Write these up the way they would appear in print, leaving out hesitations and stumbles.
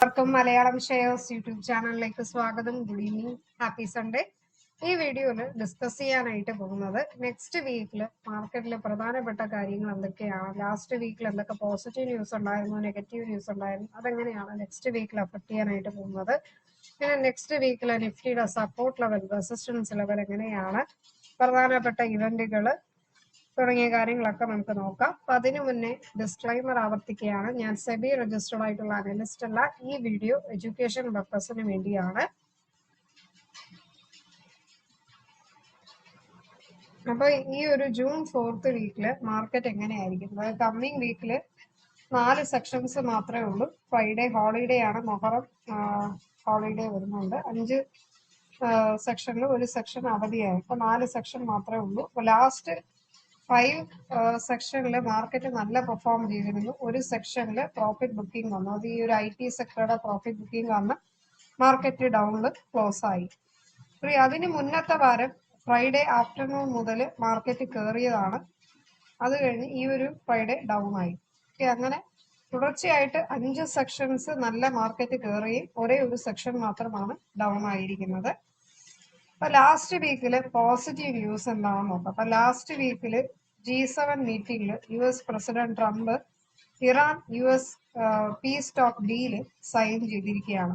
എല്ലാവർക്കും Malayalam shares YouTube ചാനലിലേക്ക് സ്വാഗതം. Good evening, happy Sunday. ഈ വീഡിയോയിൽ ഡിസ്കസ് ചെയ്യാനായിട്ട് പോകുന്നത് നെക്സ്റ്റ് വീക്കിൽ മാർക്കറ്റിലെ പ്രധാനപ്പെട്ട കാര്യങ്ങൾ എന്തൊക്കെയാണ്, ലാസ്റ്റ് വീക്കിൽ എന്തൊക്കെ പോസിറ്റീവ് ന്യൂസ് ഉണ്ടായിരുന്നു, നെഗറ്റീവ് ന്യൂസ് ഉണ്ടായിരുന്നു, അതെങ്ങനെയാണ് നെക്സ്റ്റ് വീക്കിൽ അഫക്ട് ചെയ്യാനായിട്ട് പോകുന്നത്. പിന്നെ നെക്സ്റ്റ് വീക്കിൽ നിഫ്റ്റിയുടെ സപ്പോർട്ട് ലെവൽ, റെസിസ്റ്റൻസ് ലെവൽ എങ്ങനെയാണ്, പ്രധാനപ്പെട്ട ഇവന്റുകൾ തുടങ്ങിയ കാര്യങ്ങളൊക്കെ നമുക്ക് നോക്കാം. അപ്പൊ അതിനു മുന്നേ ഡിസ്ക്ലൈമർ ആവർത്തിക്കുകയാണ്, ഞാൻ സെബി രജിസ്റ്റർഡ് ആയിട്ടുള്ള അനലിസ്റ്റ് അല്ല. ഈ വീഡിയോ എഡ്യൂക്കേഷൻ പർപ്പസിന് വേണ്ടിയാണ്. അപ്പൊ ഈ ഒരു ജൂൺ 4th വീക്കില് മാർക്കറ്റ് എങ്ങനെയായിരിക്കും? അതായത് കമ്മിങ് വീക്കില് 4 സെക്ഷൻസ് മാത്രമേ ഉള്ളൂ. ഫ്രൈഡേ ഹോളിഡേ ആണ്, മൊഹറം ഹോളിഡേ വരുന്നുണ്ട്. 5 സെക്ഷനിൽ ഒരു സെക്ഷൻ അവധിയായി. അപ്പൊ 4 സെക്ഷൻ മാത്രമേ ഉള്ളൂ. അപ്പൊ ലാസ്റ്റ് 5 സെക്ഷനിൽ മാർക്കറ്റ് നല്ല പെർഫോം ചെയ്തിരുന്നു. ഒരു സെക്ഷനിൽ പ്രോഫിറ്റ് ബുക്കിംഗ് വന്നു. അത് ഈ ഒരു IT സെക്ടറുടെ പ്രോഫിറ്റ് ബുക്കിംഗ് വന്ന് മാർക്കറ്റ് ഡൗണിൽ ക്ലോസ് ആയി. അതിന് മുന്നത്തെ വാരം ഫ്രൈഡേ ആഫ്റ്റർനൂൺ മുതൽ മാർക്കറ്റ് കയറിയതാണ്. അത് കഴിഞ്ഞ് ഈ ഒരു ഫ്രൈഡേ ഡൗൺ ആയി. അങ്ങനെ തുടർച്ചയായിട്ട് 5 സെക്ഷൻസ് നല്ല മാർക്കറ്റ് കയറുകയും ഒരേ ഒരു സെക്ഷൻ മാത്രമാണ് ഡൗൺ ആയിരിക്കുന്നത്. അപ്പൊ ലാസ്റ്റ് വീക്കില് പോസിറ്റീവ് ന്യൂസ് എന്താണെന്ന് നോക്കാം. അപ്പൊ ലാസ്റ്റ് വീക്കില് G7 മീറ്റിംഗിൽ US president Trump Iran US peace talk deal sign ചെയ്തിരിക്കുകയാണ്.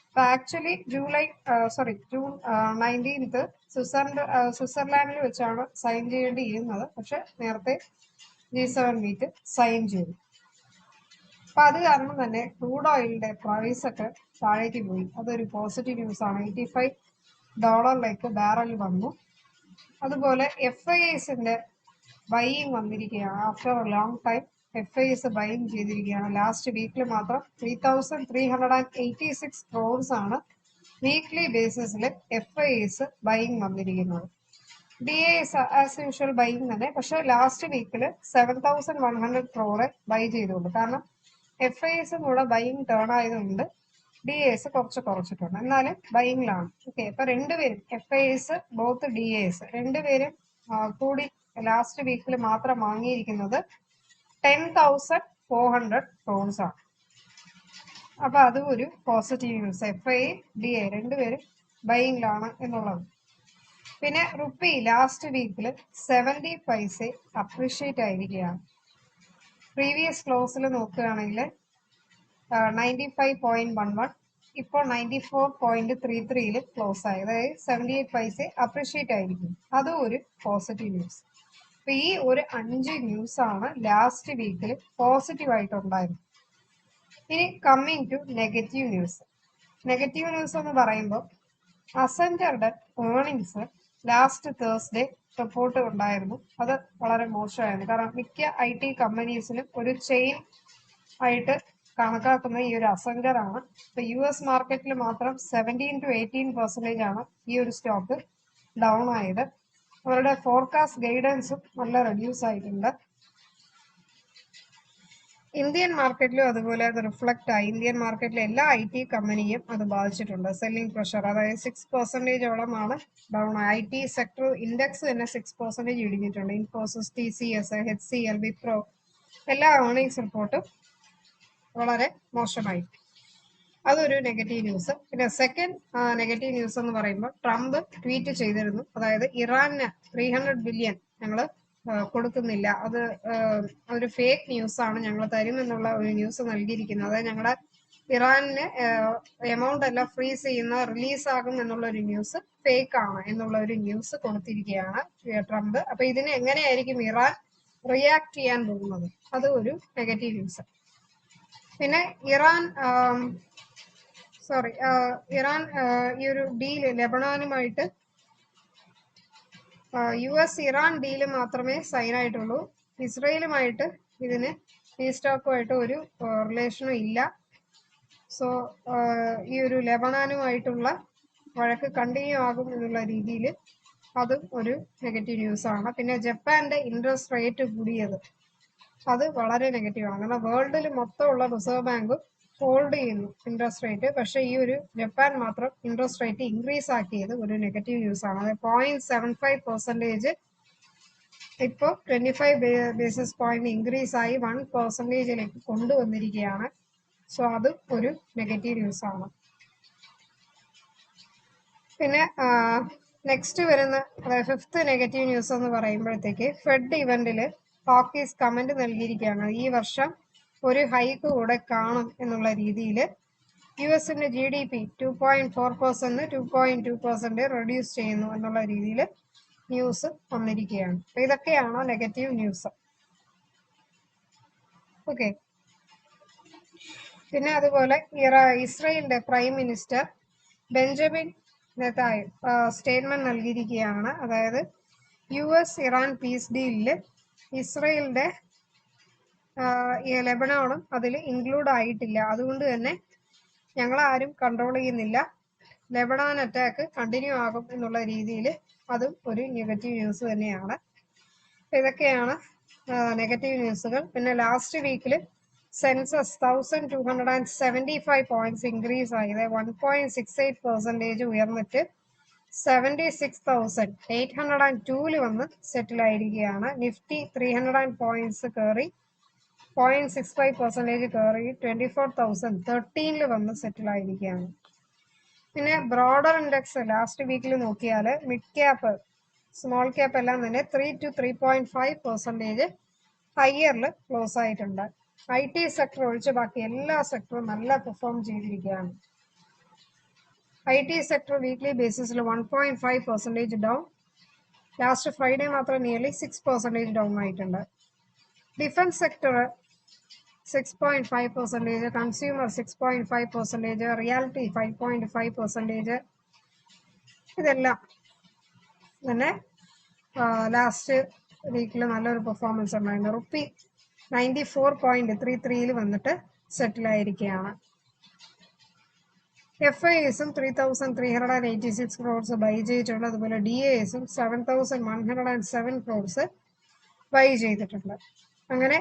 അപ്പൊ ആക്ച്വലി ജൂൺ 19th സ്വിറ്റ്സർലാൻഡിൽ വെച്ചാണ് സൈൻ ചെയ്യേണ്ടിയിരുന്നത്. പക്ഷെ നേരത്തെ G7 മീറ്റ് സൈൻ ചെയ്തു. അപ്പൊ അത് കാരണം തന്നെ ക്രൂഡ് ഓയിലിന്റെ പ്രൈസ് ഒക്കെ താഴേക്ക് പോയി. അതൊരു പോസിറ്റീവ് ന്യൂസ് ആണ്. $85 ബാരൽ വന്നു. അതുപോലെ FISന്റെ ബൈയിങ് വന്നിരിക്കുകയാണ്. After A long time FIS buying ചെയ്തിരിക്കുകയാണ്. ലാസ്റ്റ് വീക്കിൽ മാത്രം 3,386 crores ആണ് വീക്ക്ലി ബേസിസിൽ FIS ബൈയിങ് വന്നിരിക്കുന്നത്. DAs ആസ് യൂഷ്വൽ ബൈയിങ് തന്നെ. പക്ഷെ ലാസ്റ്റ് വീക്കിൽ 7,100 crore ബൈ ചെയ്തുള്ളൂ. കാരണം FISും കൂടെ ബൈയിങ് ടേൺ ആയതുകൊണ്ട് DAs കുറച്ചിട്ടുണ്ട്. എന്നാലും ബൈയിങ്ങിലാണ്. ഓക്കെ, അപ്പൊ രണ്ടുപേരും FIS ബോത്ത് DAs രണ്ടുപേരും കൂടി ലാസ്റ്റ് വീക്കിൽ മാത്രം വാങ്ങിയിരിക്കുന്നത് 10,400 crores ആണ്. അപ്പൊ അതും ഒരു പോസിറ്റീവ് ന്യൂസ്. FI DA രണ്ടുപേരും ബൈയിങ്ങിലാണ് എന്നുള്ളത്. പിന്നെ റുപ്പി ലാസ്റ്റ് വീക്കിൽ 70 പൈസ അപ്രീഷിയേറ്റ് ആയിരിക്കുകയാണ്. പ്രീവിയസ് ക്ലോസിൽ നോക്കുകയാണെങ്കിൽ 95.11, ഇപ്പോൾ 94.33 ക്ലോസ് ആയി. അതായത് 78 പൈസ അപ്രീഷിയേറ്റ് ആയിരിക്കും. അതും ഒരു പോസിറ്റീവ് ന്യൂസ്. അപ്പൊ ഈ ഒരു 5 ന്യൂസ് ആണ് ലാസ്റ്റ് വീക്കിൽ പോസിറ്റീവ് ആയിട്ടുണ്ടായിരുന്നത്. ഇനി coming to negative news. Negative news എന്ന് പറയുമ്പോൾ അസെൻഡറുടെ ഏർണിങ്സ് ലാസ്റ്റ് തേഴ്സ്ഡേ റിപ്പോർട്ട് ഉണ്ടായിരുന്നു. അത് വളരെ മോശമായിരുന്നു. കാരണം മിക്ക IT കമ്പനീസിനും ഒരു ചെയിൻ ആയിട്ട് കണക്കാക്കുന്ന ഈ ഒരു അസെൻഡർ ആണ്. ഇപ്പൊ US മാർക്കറ്റിൽ മാത്രം 17 to 18% ആണ് ഈ ഒരു സ്റ്റോക്ക് ഡൗൺ ആയത്. അവരുടെ ഫോർകാസ്റ്റ് ഗൈഡൻസും നല്ല റെഡ്യൂസ് ആയിട്ടുണ്ട്. ഇന്ത്യൻ മാർക്കറ്റിലും അതുപോലെ അത് റിഫ്ലക്ട് ആയി. ഇന്ത്യൻ മാർക്കറ്റിലെ എല്ലാ IT കമ്പനിയും അത് ബാധിച്ചിട്ടുണ്ട്. സെല്ലിംഗ് പ്രഷർ, അതായത് 6%ഓളമാണ് ഡൗൺ. IT സെക്ടർ ഇൻഡെക്സ് തന്നെ 6% ഇടിഞ്ഞിട്ടുണ്ട്. ഇൻഫോസിസ്, TCS, HCL, വിപ്രോ എല്ലാ ഏർണിങ്സ് റിപ്പോർട്ടും വളരെ മോശമായി. അതൊരു നെഗറ്റീവ് ന്യൂസ്. പിന്നെ സെക്കൻഡ് നെഗറ്റീവ് ന്യൂസ് എന്ന് പറയുമ്പോൾ ട്രംപ് ട്വീറ്റ് ചെയ്തിരുന്നു. അതായത് ഇറാന് 300 ബില്യൺ ഞങ്ങൾ കൊടുക്കുന്നില്ല, അത് ഒരു ഫേക്ക് ന്യൂസ് ആണ്, ഞങ്ങൾ തരുമെന്നുള്ള ഒരു ന്യൂസ് നൽകിയിരിക്കുന്നത്. അതായത് ഞങ്ങളുടെ ഇറാനിന് എമൗണ്ട് എല്ലാം ഫ്രീസ് ചെയ്യുന്ന റിലീസ് ആകും എന്നുള്ള ഒരു ന്യൂസ് ഫേക്ക് ആണ് എന്നുള്ള ഒരു ന്യൂസ് കൊടുത്തിരിക്കുകയാണ് ട്രംപ്. അപ്പൊ ഇതിന് എങ്ങനെയായിരിക്കും ഇറാൻ റിയാക്ട് ചെയ്യാൻ പോകുന്നത്? അത് ഒരു നെഗറ്റീവ് ന്യൂസ്. പിന്നെ ഇറാൻ ഈ ഒരു ഡീല് ലെബനാനുമായിട്ട് US ഇറാൻ ഡീല് മാത്രമേ സൈൻ ആയിട്ടുള്ളൂ. ഇസ്രയേലുമായിട്ട് ഇതിന് ഈ സ്റ്റോക്കുമായിട്ട് ഒരു റിലേഷനും ഇല്ല. സോ ഈ ഒരു ലെബനാനുമായിട്ടുള്ള വഴക്ക് കണ്ടിന്യൂ ആകും എന്നുള്ള രീതിയിൽ അതും ഒരു നെഗറ്റീവ് ന്യൂസ് ആണ്. പിന്നെ ജപ്പാന്റെ ഇൻട്രസ്റ്റ് റേറ്റ് കൂടിയത്, അത് വളരെ നെഗറ്റീവാണ്. കാരണം വേൾഡിൽ മൊത്തമുള്ള റിസർവ് ബാങ്കും ഹോൾഡ് ചെയ്യുന്നു ഇൻട്രസ്റ്റ് റേറ്റ്. പക്ഷെ ഈ ഒരു ജപ്പാൻ മാത്രം ഇൻട്രസ്റ്റ് റേറ്റ് ഇൻക്രീസ് ആക്കിയത് ഒരു നെഗറ്റീവ് ന്യൂസ് ആണ്. അത് 0.75% ഇപ്പോൾ 25 ബേസിസ് പോയിന്റ് ഇൻക്രീസ് ആയി 1%ലേക്ക് കൊണ്ടുവന്നിരിക്കുകയാണ്. സോ അത് ഒരു നെഗറ്റീവ് ന്യൂസ് ആണ്. പിന്നെ നെക്സ്റ്റ് വരുന്ന ഫിഫ്ത്ത് നെഗറ്റീവ് ന്യൂസ് എന്ന് പറയുമ്പോഴത്തേക്ക് ഫെഡ് ഇവന്റിൽ ഹോക്കീസ് കമന്റ് നൽകിയിരിക്കുകയാണ്. ഈ വർഷം ഒരു ഹൈക്ക് കൂടെ കാണും എന്നുള്ള രീതിയിൽ യുഎസിന്റെ GDP 2.4% 2.2% റെഡ്യൂസ് ചെയ്യുന്നു എന്നുള്ള രീതിയിൽ ന്യൂസ് വന്നിരിക്കുകയാണ്. അപ്പൊ ഇതൊക്കെയാണ് നെഗറ്റീവ് ന്യൂസ്. ഓക്കെ. പിന്നെ അതുപോലെ ഇസ്രയേലിന്റെ പ്രൈം മിനിസ്റ്റർ ബെഞ്ചമിൻ നെതാന്യാഹു സ്റ്റേറ്റ്മെന്റ് നൽകിയിരിക്കുകയാണ്. അതായത് US ഇറാൻ പീസ് ഡീലില് ഇസ്രയേലിന്റെ ലെബനോണും അതിൽ ഇൻക്ലൂഡ് ആയിട്ടില്ല. അതുകൊണ്ട് തന്നെ ഞങ്ങൾ ആരും കൺട്രോൾ ചെയ്യുന്നില്ല, ലെബനാൻ അറ്റാക്ക് കണ്ടിന്യൂ ആകും എന്നുള്ള രീതിയിൽ അതും ഒരു നെഗറ്റീവ് ന്യൂസ് തന്നെയാണ്. ഇതൊക്കെയാണ് നെഗറ്റീവ് ന്യൂസുകൾ. പിന്നെ ലാസ്റ്റ് വീക്കിൽ സെൻസസ് 1275 പോയിന്റ്സ് ഇൻക്രീസ് ആയത് 1.68% ഉയർന്നിട്ട് 76,802 വന്ന് സെറ്റിൽ ആയിരിക്കുകയാണ്. നിഫ്റ്റി 300 പോയിന്റ്സ് കയറി 0.65% കയറി 24,013 വന്ന് സെറ്റിൽ ആയിരിക്കുകയാണ്. പിന്നെ ബ്രോഡർ ഇൻഡെക്സ് ലാസ്റ്റ് വീക്കിൽ നോക്കിയാൽ മിഡ് ക്യാപ്പ് സ്മോൾ ക്യാപ്പ് എല്ലാം തന്നെ 3 to 3.5% ഹയറിൽ ക്ലോസ് ആയിട്ടുണ്ട്. IT സെക്ടർ ഒഴിച്ച് ബാക്കി എല്ലാ സെക്ടറും നല്ല പെർഫോം ചെയ്തിരിക്കുകയാണ്. IT സെക്ടർ വീക്ക്ലി ബേസിസിൽ 1.5% ഡൗൺ, ലാസ്റ്റ് ഫ്രൈഡേ മാത്രം നിയർലി 6% ഡൗൺ ആയിട്ടുണ്ട്. Defence sector 6.5%, consumer 6.5%, reality 5.5%. ഇതെല്ലാം തന്നെ ലാസ്റ്റ് വീക്കിൽ നല്ലൊരു പെർഫോമൻസ് ഉണ്ടായിരുന്നു. റുപ്പി 94.33 വന്നിട്ട് സെറ്റിൽ ആയിരിക്കുകയാണ്. FISും 3,386 crores ബൈ ചെയ്തിട്ടുണ്ട്. അതുപോലെ DASും 7,107 crores ബൈ ചെയ്തിട്ടുണ്ട്. അങ്ങനെ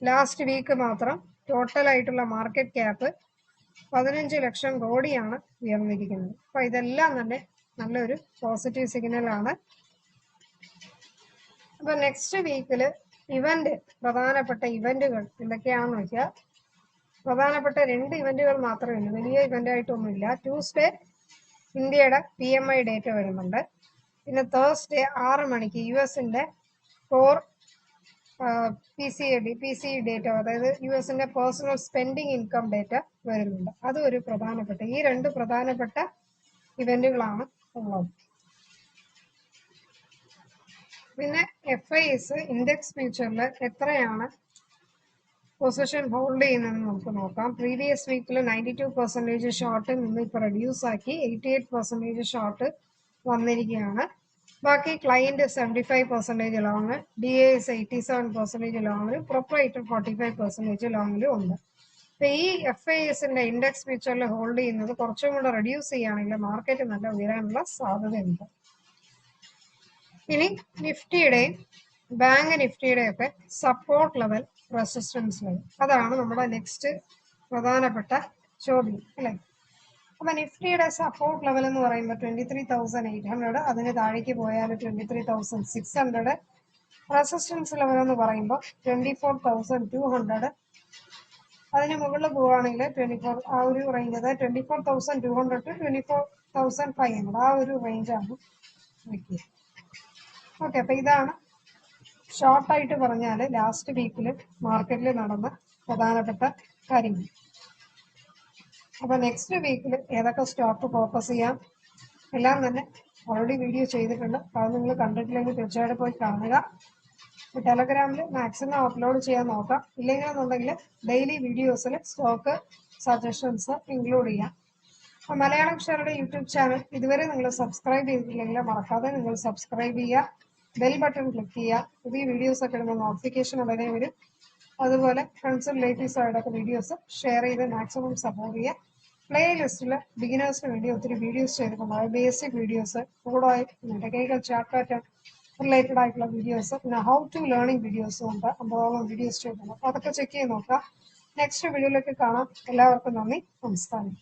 ലാസ്റ്റ് വീക്ക് മാത്രം ടോട്ടൽ ആയിട്ടുള്ള മാർക്കറ്റ് ക്യാപ്പ് 15 ലക്ഷം കോടിയാണ് ഉയർന്നിരിക്കുന്നത്. അപ്പൊ ഇതെല്ലാം തന്നെ നല്ലൊരു പോസിറ്റീവ് സിഗ്നൽ ആണ്. അപ്പൊ നെക്സ്റ്റ് വീക്കില് പ്രധാനപ്പെട്ട ഇവന്റുകൾ എന്തൊക്കെയാണെന്ന് വെച്ചാൽ പ്രധാനപ്പെട്ട 2 ഇവന്റുകൾ മാത്രമേ ഉള്ളൂ, വലിയ ഇവന്റ് ആയിട്ടൊന്നുമില്ല. ട്യൂസ്ഡേ ഇന്ത്യയുടെ PMI ഡേറ്റ വരുന്നുണ്ട്. പിന്നെ തേഴ്സ്ഡേ 6 മണിക്ക് യുഎസിന്റെ കോർ PCE ഡേറ്റ, അതായത് യുഎസിന്റെ പേഴ്സണൽ സ്പെൻഡിങ് ഇൻകം ഡേറ്റ വരുന്നുണ്ട്. അത് ഒരു പ്രധാനപ്പെട്ട ഈ 2 പ്രധാനപ്പെട്ട ഇവന്റുകളാണ് ഉള്ളത്. പിന്നെ FIS ഇൻഡെക്സ് ഫ്യൂച്ചറിൽ എത്രയാണ് പൊസിഷൻ ഹോൾഡ് ചെയ്യുന്നതെന്ന് നമുക്ക് നോക്കാം. പ്രീവിയസ് വീക്കിൽ 92% ഷോർട്ട് നിന്ന് ഇപ്പോൾ റെഡ്യൂസ് ആക്കി 88% ഷോർട്ട് വന്നിരിക്കുകയാണ്. ബാക്കി ക്ലയന്റ് 75% ലോങ്, DAS 87% ലോങ്ങിലും പ്രൊപ്പറേറ്റർ 45% ലോങ്ങിലും ഉണ്ട്. അപ്പൊ ഈ FISന്റെ ഇൻഡെക്സ് ഫ്യൂച്ചറിൽ ഹോൾഡ് ചെയ്യുന്നത് കുറച്ചും കൂടെ റെഡ്യൂസ് ചെയ്യുകയാണെങ്കിൽ മാർക്കറ്റ് നല്ല ഉയരാനുള്ള സാധ്യതയുണ്ട്. ഇനി നിഫ്റ്റിയുടെയും ബാങ്ക് നിഫ്റ്റിയുടെയും ഒക്കെ സപ്പോർട്ട് ലെവൽ, റെസിസ്റ്റൻസ് ലെവൽ, അതാണ് നമ്മുടെ നെക്സ്റ്റ് പ്രധാനപ്പെട്ട ചോദ്യം അല്ലെ. അപ്പൊ നിഫ്റ്റിയുടെ സപ്പോർട്ട് ലെവൽ എന്ന് പറയുമ്പോൾ 23,800, അതിന് താഴേക്ക് പോയാൽ 23,600. റെസിസ്റ്റൻസ് ലെവൽ എന്ന് പറയുമ്പോൾ 24,200. അതിന് മുകളിൽ പോവുകയാണെങ്കിൽ 24 ആ ഒരു റേഞ്ച്, അതായത് 24,200 to 24,500 ആ ഒരു റേഞ്ചാണ് നിൽക്കുക. ഓക്കെ. അപ്പൊ ഇതാണ് ഷോർട്ടായിട്ട് പറഞ്ഞാൽ ലാസ്റ്റ് വീക്കിൽ മാർക്കറ്റിൽ നടന്ന പ്രധാനപ്പെട്ട കാര്യങ്ങൾ. അപ്പൊ നെക്സ്റ്റ് വീക്കിൽ ഏതൊക്കെ സ്റ്റോക്ക് ഫോക്കസ് ചെയ്യാം എല്ലാം തന്നെ ഓൾറെഡി വീഡിയോ ചെയ്തിട്ടുണ്ട്. അത് നിങ്ങൾ കണ്ടിട്ടില്ലെങ്കിൽ തീർച്ചയായിട്ടും പോയി കാണുക. ടെലഗ്രാമിൽ മാക്സിമം അപ്ലോഡ് ചെയ്യാൻ നോക്കാം. ഇല്ലെങ്കിലെന്നുണ്ടെങ്കിൽ ഡെയിലി വീഡിയോസിൽ സ്റ്റോക്ക് സജഷൻസ് ഇൻക്ലൂഡ് ചെയ്യാം. മലയാളം ഷെയറുടെ യൂട്യൂബ് ചാനൽ ഇതുവരെ നിങ്ങൾ സബ്സ്ക്രൈബ് ചെയ്തിട്ടില്ലെങ്കിൽ മറക്കാതെ നിങ്ങൾ സബ്സ്ക്രൈബ് ചെയ്യുക, ബെൽ ബട്ടൺ ക്ലിക്ക് ചെയ്യുക. പുതിയ വീഡിയോസ് ഒക്കെ ഇടുന്ന നോട്ടിഫിക്കേഷൻ ഉടനെ വരും. അതുപോലെ ഫ്രണ്ട്സും റിലേറ്റീവ്സും ആയിട്ടൊക്കെ വീഡിയോസ് ഷെയർ ചെയ്ത് മാക്സിമം സപ്പോർട്ട് ചെയ്യുക. പ്ലേ ലിസ്റ്റിൽ ബിഗിനേഴ്സിന് വേണ്ടി ഒത്തിരി വീഡിയോസ് ചെയ്തിട്ടുണ്ട്. ബേസിക് വീഡിയോസ്, കൂടായി ടെക്നിക്കൽ ചാർട്ട് പാറ്റേൺ റിലേറ്റഡ് ആയിട്ടുള്ള വീഡിയോസ്, പിന്നെ ഹൗ ടു ലേണിംഗ് വീഡിയോസും ഉണ്ട്. 50ഓളം വീഡിയോസ് ചെയ്തിട്ടുണ്ട്. അപ്പൊ അതൊക്കെ ചെക്ക് ചെയ്ത് നോക്കാം. നെക്സ്റ്റ് വീഡിയോയിലേക്ക് കാണാം. എല്ലാവർക്കും നന്ദി, നമസ്കാരം.